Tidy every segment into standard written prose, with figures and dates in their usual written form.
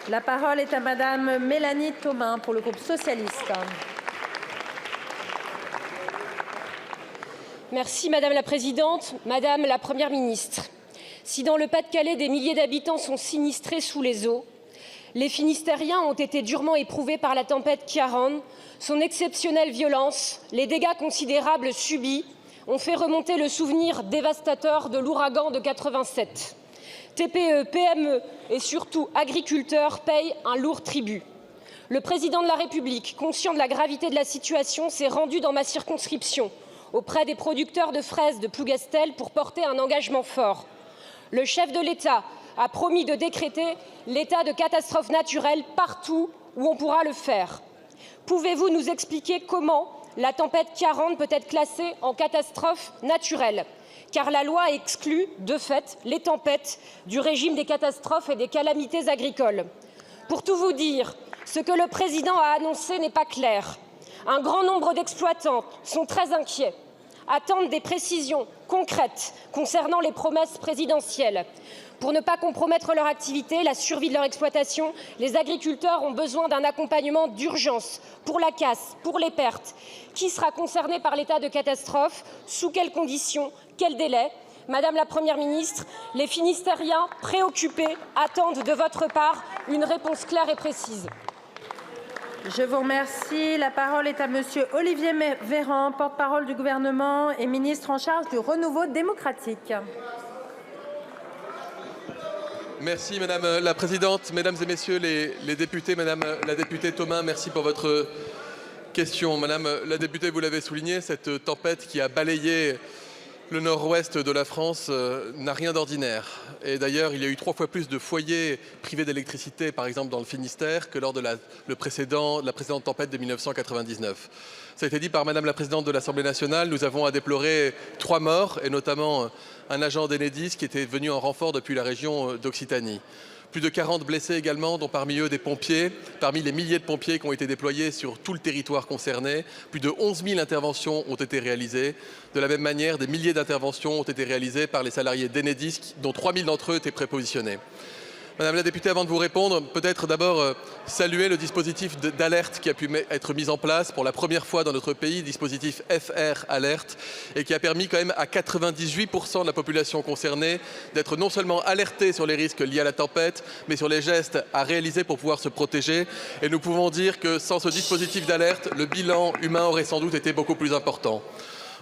La parole est à Madame Mélanie Thomain pour le groupe socialiste. Merci Madame la Présidente, Madame la Première ministre. Si dans le Pas-de-Calais, des milliers d'habitants sont sinistrés sous les eaux, les Finistériens ont été durement éprouvés par la tempête Ciarán. Son exceptionnelle violence, les dégâts considérables subis ont fait remonter le souvenir dévastateur de l'ouragan de 87. TPE, PME et surtout agriculteurs payent un lourd tribut. Le président de la République, conscient de la gravité de la situation, s'est rendu dans ma circonscription auprès des producteurs de fraises de Plougastel pour porter un engagement fort. Le chef de l'État a promis de décréter l'état de catastrophe naturelle partout où on pourra le faire. Pouvez-vous nous expliquer comment la tempête Ciarán peut être classée en catastrophe naturelle? Car la loi exclut, de fait, les tempêtes du régime des catastrophes et des calamités agricoles. Pour tout vous dire, ce que le président a annoncé n'est pas clair. Un grand nombre d'exploitants sont très inquiets, attendent des précisions concrètes concernant les promesses présidentielles. Pour ne pas compromettre leur activité, la survie de leur exploitation, les agriculteurs ont besoin d'un accompagnement d'urgence pour la casse, pour les pertes. Qui sera concerné par l'état de catastrophe? Sous quelles conditions? Quel délai? Madame la Première ministre, les Finistériens préoccupés attendent de votre part une réponse claire et précise. Je vous remercie. La parole est à Monsieur Olivier Véran, porte-parole du gouvernement et ministre en charge du renouveau démocratique. Merci Madame la Présidente, Mesdames et Messieurs les députés. Madame la députée Thomain, merci pour votre question. Madame la députée, vous l'avez souligné, cette tempête qui a balayé le nord-ouest de la France n'a rien d'ordinaire. Et d'ailleurs, il y a eu 3 fois plus de foyers privés d'électricité, par exemple dans le Finistère, que lors de la précédente tempête de 1999. Ça a été dit par Madame la Présidente de l'Assemblée nationale. Nous avons à déplorer 3 morts, et notamment un agent d'Enedis qui était venu en renfort depuis la région d'Occitanie. Plus de 40 blessés également, dont parmi eux des pompiers, parmi les milliers de pompiers qui ont été déployés sur tout le territoire concerné. Plus de 11 000 interventions ont été réalisées. De la même manière, des milliers d'interventions ont été réalisées par les salariés d'Enedis, dont 3 000 d'entre eux étaient prépositionnés. Madame la députée, avant de vous répondre, peut-être d'abord saluer le dispositif d'alerte qui a pu être mis en place pour la première fois dans notre pays, dispositif FR Alerte, et qui a permis quand même à 98% de la population concernée d'être non seulement alertée sur les risques liés à la tempête, mais sur les gestes à réaliser pour pouvoir se protéger. Et nous pouvons dire que sans ce dispositif d'alerte, le bilan humain aurait sans doute été beaucoup plus important.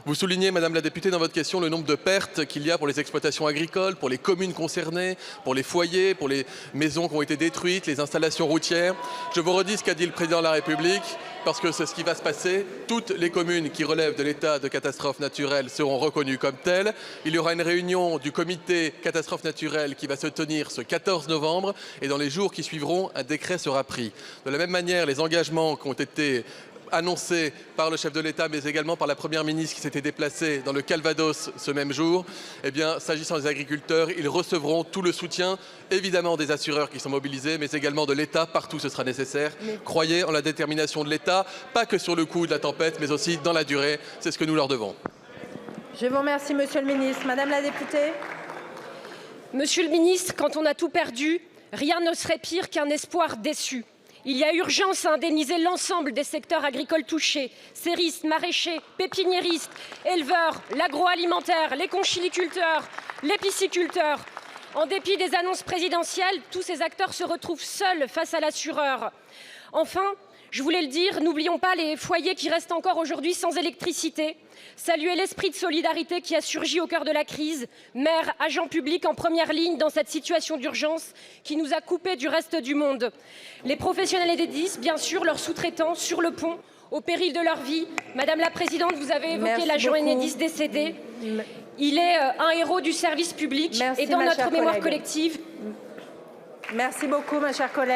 Vous soulignez, Madame la députée, dans votre question, le nombre de pertes qu'il y a pour les exploitations agricoles, pour les communes concernées, pour les foyers, pour les maisons qui ont été détruites, les installations routières. Je vous redis ce qu'a dit le Président de la République, parce que c'est ce qui va se passer. Toutes les communes qui relèvent de l'état de catastrophe naturelle seront reconnues comme telles. Il y aura une réunion du comité catastrophe naturelle qui va se tenir ce 14 novembre, et dans les jours qui suivront, un décret sera pris. De la même manière, les engagements qui ont été annoncé par le chef de l'État, mais également par la Première ministre qui s'était déplacée dans le Calvados ce même jour, eh bien, s'agissant des agriculteurs, ils recevront tout le soutien, évidemment des assureurs qui sont mobilisés, mais également de l'État, partout ce sera nécessaire. Croyez en la détermination de l'État, pas que sur le coup de la tempête, mais aussi dans la durée. C'est ce que nous leur devons. Je vous remercie, Monsieur le ministre. Madame la députée. Monsieur le ministre, quand on a tout perdu, rien ne serait pire qu'un espoir déçu. Il y a urgence à indemniser l'ensemble des secteurs agricoles touchés, céristes, maraîchers, pépiniéristes, éleveurs, l'agroalimentaire, les conchiliculteurs, les pisciculteurs. En dépit des annonces présidentielles, tous ces acteurs se retrouvent seuls face à l'assureur. Enfin, je voulais le dire, n'oublions pas les foyers qui restent encore aujourd'hui sans électricité. Saluer l'esprit de solidarité qui a surgi au cœur de la crise, maires, agents publics en première ligne dans cette situation d'urgence qui nous a coupés du reste du monde. Les professionnels d'Enedis, bien sûr, leurs sous-traitants sur le pont, au péril de leur vie. Madame la Présidente, vous avez évoqué l'agent Enedis décédé. Il est un héros du service public et dans notre mémoire collective. Merci beaucoup, ma chère collègue.